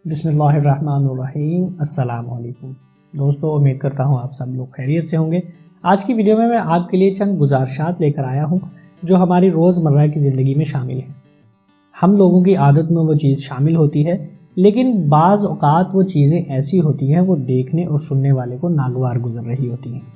بسم اللہ الرحمن الرحیم۔ السلام علیکم دوستو، امید کرتا ہوں آپ سب لوگ خیریت سے ہوں گے۔ آج کی ویڈیو میں آپ کے لیے چند گزارشات لے کر آیا ہوں جو ہماری روزمرہ کی زندگی میں شامل ہیں۔ ہم لوگوں کی عادت میں وہ چیز شامل ہوتی ہے، لیکن بعض اوقات وہ چیزیں ایسی ہوتی ہیں وہ دیکھنے اور سننے والے کو ناگوار گزر رہی ہوتی ہیں۔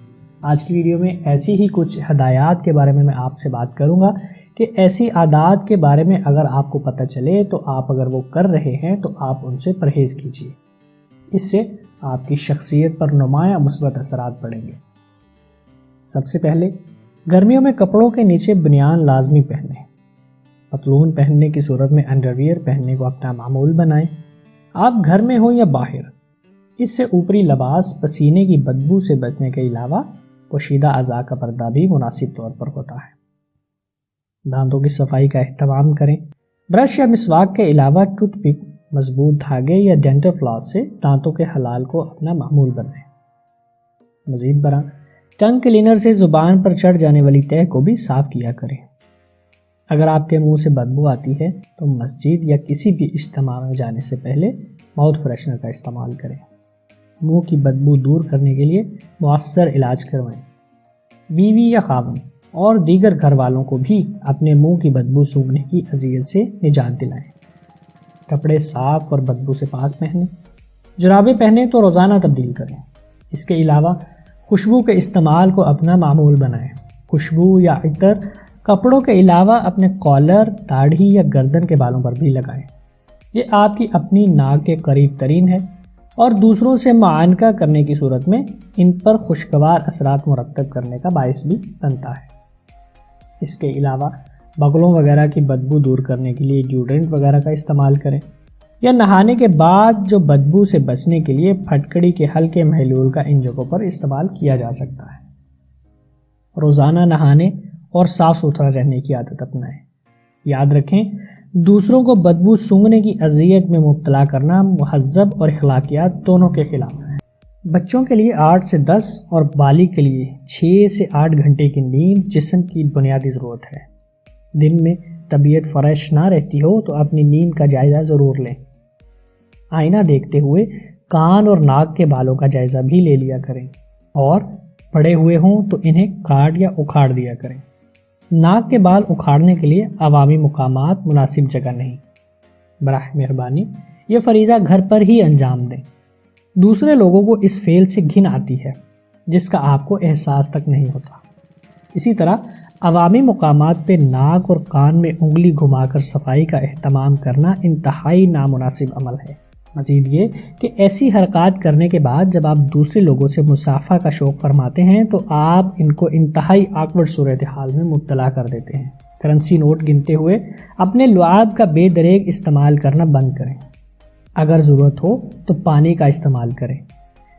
آج کی ویڈیو میں ایسی ہی کچھ ہدایات کے بارے میں آپ سے بات کروں گا کہ ایسی عادات کے بارے میں اگر آپ کو پتہ چلے تو آپ اگر وہ کر رہے ہیں تو آپ ان سے پرہیز کیجیے۔ اس سے آپ کی شخصیت پر نمایاں مثبت اثرات پڑیں گے۔ سب سے پہلے گرمیوں میں کپڑوں کے نیچے بنیان لازمی پہنیں۔ پتلون پہننے کی صورت میں انڈرویئر پہننے کو اپنا معمول بنائیں۔ آپ گھر میں ہوں یا باہر، اس سے اوپری لباس پسینے کی بدبو سے بچنے کے علاوہ پوشیدہ اعضاء کا پردہ بھی مناسب طور پر ہوتا ہے۔ دانتوں کی صفائی کا اہتمام کریں۔ برش یا مسواک کے علاوہ ٹوتھ پک، مضبوط دھاگے یا ڈینٹل فلاس سے دانتوں کے حلال کو اپنا معمول بنائیں۔ مزید برآں ٹنگ کلینر سے زبان پر چڑھ جانے والی تہہ کو بھی صاف کیا کریں۔ اگر آپ کے منہ سے بدبو آتی ہے تو مسجد یا کسی بھی اجتماع میں جانے سے پہلے ماؤتھ فریشنر کا استعمال کریں۔ منہ کی بدبو دور کرنے کے لیے مؤثر علاج کروائیں۔ بیوی یا خاوند اور دیگر گھر والوں کو بھی اپنے منہ کی بدبو سونگھنے کی اذیت سے نجات دلائیں۔ کپڑے صاف اور بدبو سے پاک پہنیں۔ جرابیں پہنیں تو روزانہ تبدیل کریں۔ اس کے علاوہ خوشبو کے استعمال کو اپنا معمول بنائیں۔ خوشبو یا عطر کپڑوں کے علاوہ اپنے کالر، داڑھی یا گردن کے بالوں پر بھی لگائیں۔ یہ آپ کی اپنی ناک کے قریب ترین ہے اور دوسروں سے معانقہ کرنے کی صورت میں ان پر خوشگوار اثرات مرتب کرنے کا باعث بھی بنتا ہے۔ اس کے علاوہ بغلوں وغیرہ کی بدبو دور کرنے کے لیے ڈیوڈرنٹ وغیرہ کا استعمال کریں، یا نہانے کے بعد جو بدبو سے بچنے کے لیے پھٹکڑی کے ہلکے محلول کا ان جگہوں پر استعمال کیا جا سکتا ہے۔ روزانہ نہانے اور صاف ستھرا رہنے کی عادت اپنائیں۔ یاد رکھیں، دوسروں کو بدبو سونگھنے کی اذیت میں مبتلا کرنا مہذب اور اخلاقیات دونوں کے خلاف ہے۔ بچوں کے لیے 8 سے 10 اور بالغ کے لیے 6 سے 8 گھنٹے کی نیند جسم کی بنیادی ضرورت ہے۔ دن میں طبیعت فریش نہ رہتی ہو تو اپنی نیند کا جائزہ ضرور لیں۔ آئینہ دیکھتے ہوئے کان اور ناک کے بالوں کا جائزہ بھی لے لیا کریں، اور پڑے ہوئے ہوں تو انہیں کاٹ یا اکھاڑ دیا کریں۔ ناک کے بال اکھاڑنے کے لیے عوامی مقامات مناسب جگہ نہیں۔ براہ مہربانی یہ فریضہ گھر پر ہی انجام دیں۔ دوسرے لوگوں کو اس فعل سے گھن آتی ہے جس کا آپ کو احساس تک نہیں ہوتا۔ اسی طرح عوامی مقامات پہ ناک اور کان میں انگلی گھما کر صفائی کا اہتمام کرنا انتہائی نامناسب عمل ہے۔ مزید یہ کہ ایسی حرکات کرنے کے بعد جب آپ دوسرے لوگوں سے مصافحہ کا شوق فرماتے ہیں تو آپ ان کو انتہائی آکورڈ صورتحال میں مبتلا کر دیتے ہیں۔ کرنسی نوٹ گنتے ہوئے اپنے لعاب کا بے دریغ استعمال کرنا بند کریں۔ اگر ضرورت ہو تو پانی کا استعمال کریں۔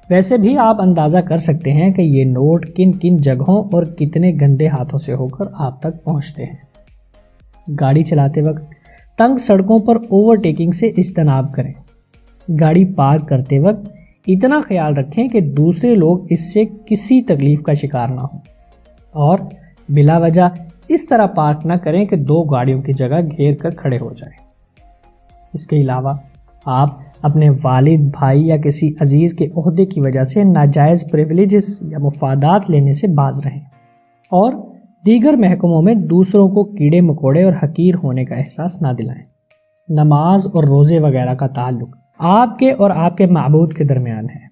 ویسے بھی آپ اندازہ کر سکتے ہیں کہ یہ نوٹ کن کن جگہوں اور کتنے گندے ہاتھوں سے ہو کر آپ تک پہنچتے ہیں۔ گاڑی چلاتے وقت تنگ سڑکوں پر اوور ٹیکنگ سے اجتناب کریں۔ گاڑی پارک کرتے وقت اتنا خیال رکھیں کہ دوسرے لوگ اس سے کسی تکلیف کا شکار نہ ہوں، اور بلا وجہ اس طرح پارک نہ کریں کہ 2 گاڑیوں کی جگہ گھیر کر کھڑے ہو جائیں۔ اس کے علاوہ آپ اپنے والد، بھائی یا کسی عزیز کے عہدے کی وجہ سے ناجائز پریویلیجز یا مفادات لینے سے باز رہیں، اور دیگر محکموں میں دوسروں کو کیڑے مکوڑے اور حقیر ہونے کا احساس نہ دلائیں۔ نماز اور روزے وغیرہ کا تعلق آپ کے اور آپ کے معبود کے درمیان ہے۔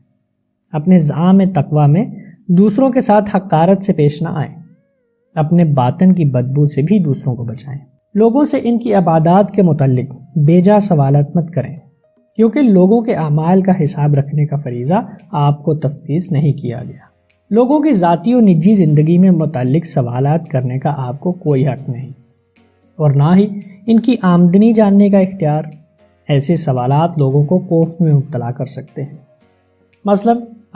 اپنے زعام تقویٰ میں دوسروں کے ساتھ حقارت سے پیش نہ آئیں۔ اپنے باطن کی بدبو سے بھی دوسروں کو بچائیں۔ لوگوں سے ان کی عبادات کے متعلق بیجا سوالات مت کریں، کیونکہ لوگوں کے اعمال کا حساب رکھنے کا فریضہ آپ کو تفویض نہیں کیا گیا۔ لوگوں کی ذاتی و نجی زندگی میں متعلق سوالات کرنے کا آپ کو کوئی حق نہیں، اور نہ ہی ان کی آمدنی جاننے کا اختیار۔ ایسے سوالات لوگوں کو کوفت میں مبتلا کر سکتے ہیں۔ مثلا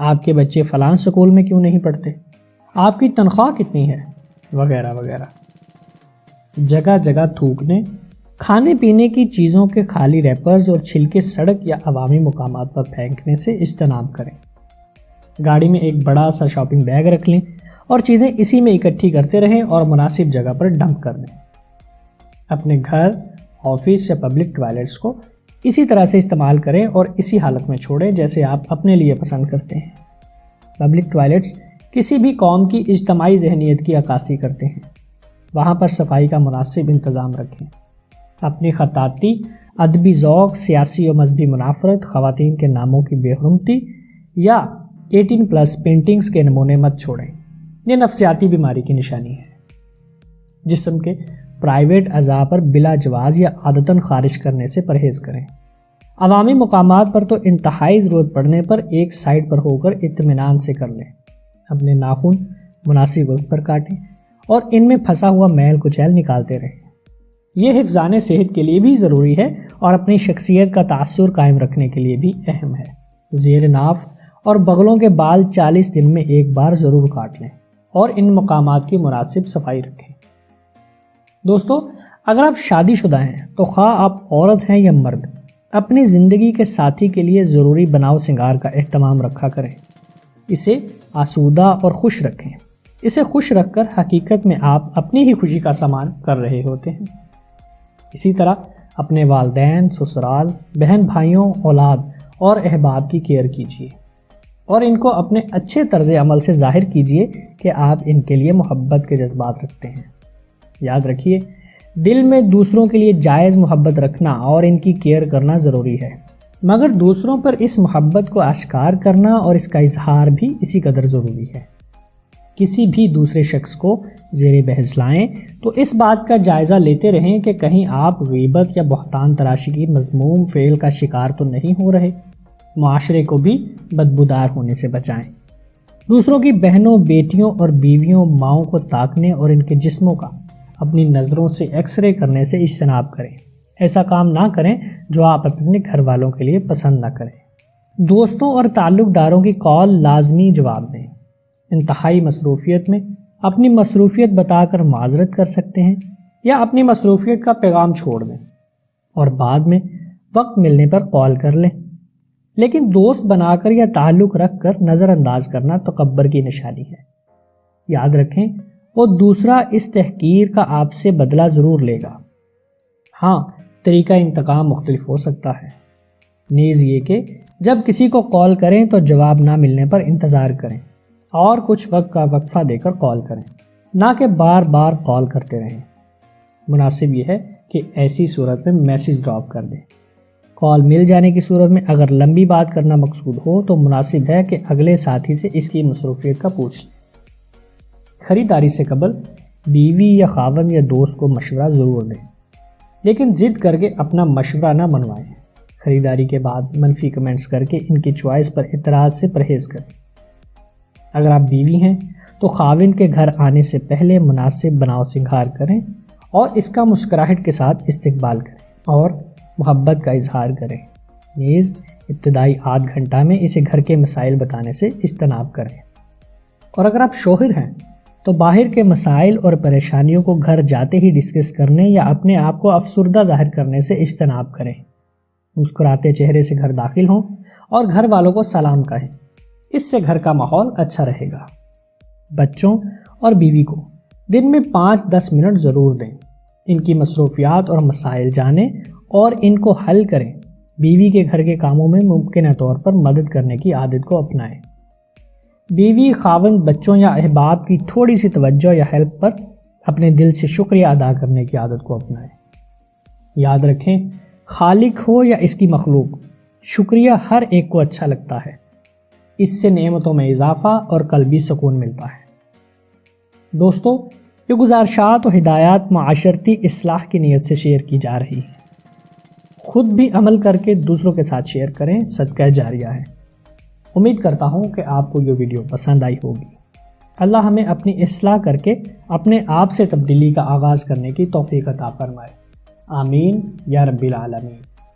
آپ کے بچے فلاں سکول میں کیوں نہیں پڑھتے، آپ کی تنخواہ کتنی ہے، وغیرہ وغیرہ۔ جگہ جگہ تھوکنے، کھانے پینے کی چیزوں کے خالی ریپرز اور چھلکے سڑک یا عوامی مقامات پر پھینکنے سے اجتناب کریں۔ گاڑی میں ایک بڑا سا شاپنگ بیگ رکھ لیں اور چیزیں اسی میں اکٹھی کرتے رہیں اور مناسب جگہ پر ڈمپ کر دیں۔ اپنے گھر، آفس یا پبلک ٹوائلٹس کو اسی طرح سے استعمال کریں اور اسی حالت میں چھوڑیں جیسے آپ اپنے لیے پسند کرتے ہیں۔ پبلک ٹوائلٹس کسی بھی قوم کی اجتماعی ذہنیت کی عکاسی کرتے ہیں۔ وہاں پر صفائی کا مناسب انتظام رکھیں۔ اپنی خطاطی، ادبی ذوق، سیاسی و مذہبی منافرت، خواتین کے ناموں کی بے حرمتی یا 18+ پینٹنگز کے نمونے مت چھوڑیں۔ یہ نفسیاتی بیماری کی نشانی ہے۔ جسم کے پرائیویٹ اعضاء پر بلا جواز یا عادتاً خارج کرنے سے پرہیز کریں۔ عوامی مقامات پر تو انتہائی ضرورت پڑنے پر ایک سائڈ پر ہو کر اطمینان سے کر لیں۔ اپنے ناخن مناسب وقت پر کاٹیں اور ان میں پھنسا ہوا میل کچیل نکالتے رہیں۔ یہ حفظان صحت کے لیے بھی ضروری ہے اور اپنی شخصیت کا تاثر قائم رکھنے کے لیے بھی اہم ہے۔ زیر ناف اور بغلوں کے بال 40 دن میں ایک بار ضرور کاٹ لیں اور ان مقامات کی مناسب صفائی رکھیں۔ دوستو، اگر آپ شادی شدہ ہیں تو خواہ آپ عورت ہیں یا مرد، اپنی زندگی کے ساتھی کے لیے ضروری بناؤ سنگار کا اہتمام رکھا کریں۔ اسے آسودہ اور خوش رکھیں۔ اسے خوش رکھ کر حقیقت میں آپ اپنی ہی خوشی کا سامان کر رہے ہوتے ہیں۔ اسی طرح اپنے والدین، سسرال، بہن بھائیوں، اولاد اور احباب کی کیئر کیجیے اور ان کو اپنے اچھے طرز عمل سے ظاہر کیجیے کہ آپ ان کے لیے محبت کے جذبات رکھتے ہیں۔ یاد رکھیے، دل میں دوسروں کے لیے جائز محبت رکھنا اور ان کی کیئر کرنا ضروری ہے، مگر دوسروں پر اس محبت کو اشکار کرنا اور اس کا اظہار بھی اسی قدر ضروری ہے۔ کسی بھی دوسرے شخص کو زیر بحث لائیں تو اس بات کا جائزہ لیتے رہیں کہ کہیں آپ غیبت یا بہتان تراشی کی مذموم فعل کا شکار تو نہیں ہو رہے۔ معاشرے کو بھی بدبودار ہونے سے بچائیں۔ دوسروں کی بہنوں، بیٹیوں اور بیویوں، ماؤں کو تاکنے اور ان کے جسموں کا اپنی نظروں سے ایکس رے کرنے سے اجتناب کریں۔ ایسا کام نہ کریں جو آپ اپنے گھر والوں کے لیے پسند نہ کریں۔ دوستوں اور تعلق داروں کی کال لازمی جواب دیں۔ انتہائی مصروفیت میں اپنی مصروفیت بتا کر معذرت کر سکتے ہیں یا اپنی مصروفیت کا پیغام چھوڑ دیں اور بعد میں وقت ملنے پر کال کر لیں، لیکن دوست بنا کر یا تعلق رکھ کر نظر انداز کرنا تکبر کی نشانی ہے۔ یاد رکھیں، وہ دوسرا اس تحقیر کا آپ سے بدلہ ضرور لے گا۔ ہاں، طریقہ انتقام مختلف ہو سکتا ہے۔ نیز یہ کہ جب کسی کو کال کریں تو جواب نہ ملنے پر انتظار کریں اور کچھ وقت کا وقفہ دے کر کال کریں، نہ کہ بار بار کال کرتے رہیں۔ مناسب یہ ہے کہ ایسی صورت میں میسیج ڈراپ کر دیں۔ کال مل جانے کی صورت میں اگر لمبی بات کرنا مقصود ہو تو مناسب ہے کہ اگلے ساتھی سے اس کی مصروفیت کا پوچھ لیں۔ خریداری سے قبل بیوی یا خاوند یا دوست کو مشورہ ضرور دیں، لیکن ضد کر کے اپنا مشورہ نہ منوائیں۔ خریداری کے بعد منفی کمنٹس کر کے ان کی چوائس پر اعتراض سے پرہیز کریں۔ اگر آپ بیوی ہیں تو خاوند کے گھر آنے سے پہلے مناسب بناؤ سنگھار کریں اور اس کا مسکراہٹ کے ساتھ استقبال کریں اور محبت کا اظہار کریں۔ نیز ابتدائی آدھ گھنٹہ میں اسے گھر کے مسائل بتانے سے اجتناب کریں۔ اور اگر آپ شوہر ہیں تو باہر کے مسائل اور پریشانیوں کو گھر جاتے ہی ڈسکس کرنے یا اپنے آپ کو افسردہ ظاہر کرنے سے اجتناب کریں۔ مسکراتے چہرے سے گھر داخل ہوں اور گھر والوں کو سلام کہیں، اس سے گھر کا ماحول اچھا رہے گا۔ بچوں اور بیوی کو دن میں 5-10 منٹ ضرور دیں۔ ان کی مصروفیات اور مسائل جانیں اور ان کو حل کریں۔ بیوی کے گھر کے کاموں میں ممکنہ طور پر مدد کرنے کی عادت کو اپنائیں۔ بیوی، خاوند، بچوں یا احباب کی تھوڑی سی توجہ یا ہیلپ پر اپنے دل سے شکریہ ادا کرنے کی عادت کو اپنائیں۔ یاد رکھیں، خالق ہو یا اس کی مخلوق، شکریہ ہر ایک کو اچھا لگتا ہے۔ اس سے نعمتوں میں اضافہ اور قلبی سکون ملتا ہے۔ دوستو، یہ گزارشات و ہدایات معاشرتی اصلاح کی نیت سے شیئر کی جا رہی ہیں۔ خود بھی عمل کر کے دوسروں کے ساتھ شیئر کریں، صدقہ جاریہ ہے۔ امید کرتا ہوں کہ آپ کو یہ ویڈیو پسند آئی ہوگی۔ اللہ ہمیں اپنی اصلاح کر کے اپنے آپ سے تبدیلی کا آغاز کرنے کی توفیق عطا فرمائے۔ آمین یا رب العالمین۔